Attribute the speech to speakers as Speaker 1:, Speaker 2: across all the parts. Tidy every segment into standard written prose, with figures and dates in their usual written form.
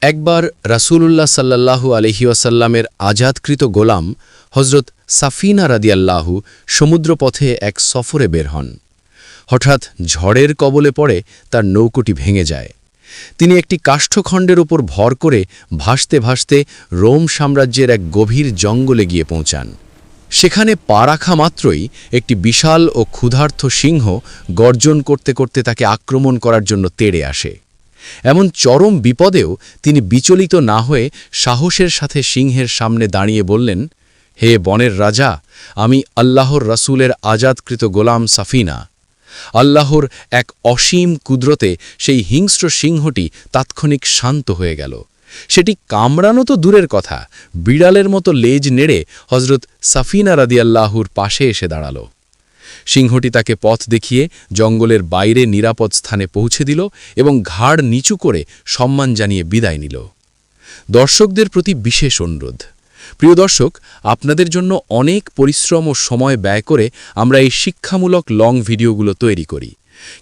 Speaker 1: একবার রাসূলুল্লাহ সাল্লাল্লাহু আলাইহি ওয়াসাল্লামের আজাদকৃত গোলাম হজরত সাফিনা রাদিয়াল্লাহু সমুদ্রপথে এক সফরে বের হন। হঠাৎ ঝড়ের কবলে পড়ে তার নৌকোটি ভেঙে যায়। তিনি একটি কাষ্ঠখণ্ডের উপর ভর করে ভাসতে ভাসতে রোম সাম্রাজ্যের এক গভীর জঙ্গলে গিয়ে পৌঁছান। সেখানে পা রাখা মাত্রই একটি বিশাল ও ক্ষুধার্ত সিংহ গর্জন করতে করতে তাকে আক্রমণ করার জন্য তেড়ে আসে। এমন চরম বিপদেও তিনি বিচলিত না হয়ে সাহসের সাথে সিংহের সামনে দাঁড়িয়ে বললেন, হে বনের রাজা, আমি আল্লাহর রাসূলের আজাদকৃত গোলাম সাফিনা। আল্লাহর এক অসীম কুদরতে সেই হিংস্র সিংহটি তাৎক্ষণিক শান্ত হয়ে গেল। সেটি কামড়ানো তো দূরের কথা, বিড়ালের মতো লেজ নেড়ে হজরত সাফিনা রাদিয়াল্লাহুর পাশে এসে দাঁড়াল। সিংহটি তাকে পথ দেখিয়ে জঙ্গলের বাইরে নিরাপদ স্থানে পৌঁছে দিল এবং ঘাড় নিচু করে সম্মান জানিয়ে বিদায় নিল। দর্শকদের প্রতি বিশেষ অনুরোধ। প্রিয় দর্শক, আপনাদের জন্য অনেক পরিশ্রম ও সময় ব্যয় করে আমরা এই শিক্ষামূলক লং ভিডিওগুলো তৈরি করি,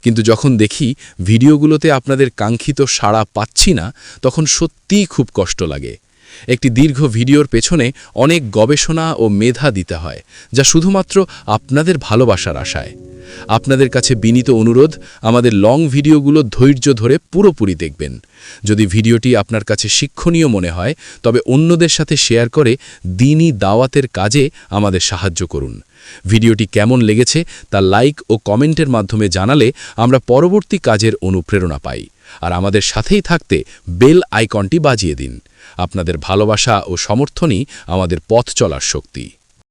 Speaker 1: কিন্তু যখন দেখি ভিডিওগুলোতে আপনাদের কাঙ্ক্ষিত সাড়া পাচ্ছি না, তখন সত্যিই খুব কষ্ট লাগে। একটি দীর্ঘ ভিডিওর পেছনে অনেক গবেষণা ও মেধা দিতে হয়, যা শুধুমাত্র আপনাদের ভালোবাসার আশায়। আপনাদের কাছে বিনীত অনুরোধ, আমাদের লং ভিডিওগুলো ধৈর্য ধরে পুরোপুরি দেখবেন। যদি ভিডিওটি আপনার কাছে শিক্ষণীয় মনে হয়, তবে অন্যদের সাথে শেয়ার করে দ্বীনি দাওয়াতের কাজে আমাদের সাহায্য করুন। ভিডিওটি কেমন লেগেছে তা লাইক ও কমেন্টের মাধ্যমে জানালে আমরা পরবর্তী কাজের অনুপ্রেরণা পাই। আর আমাদের সাথেই থাকতে বেল আইকনটি বাজিয়ে দিন। আপনাদের ভালোবাসা ও সমর্থনই আমাদের পথ চলার শক্তি।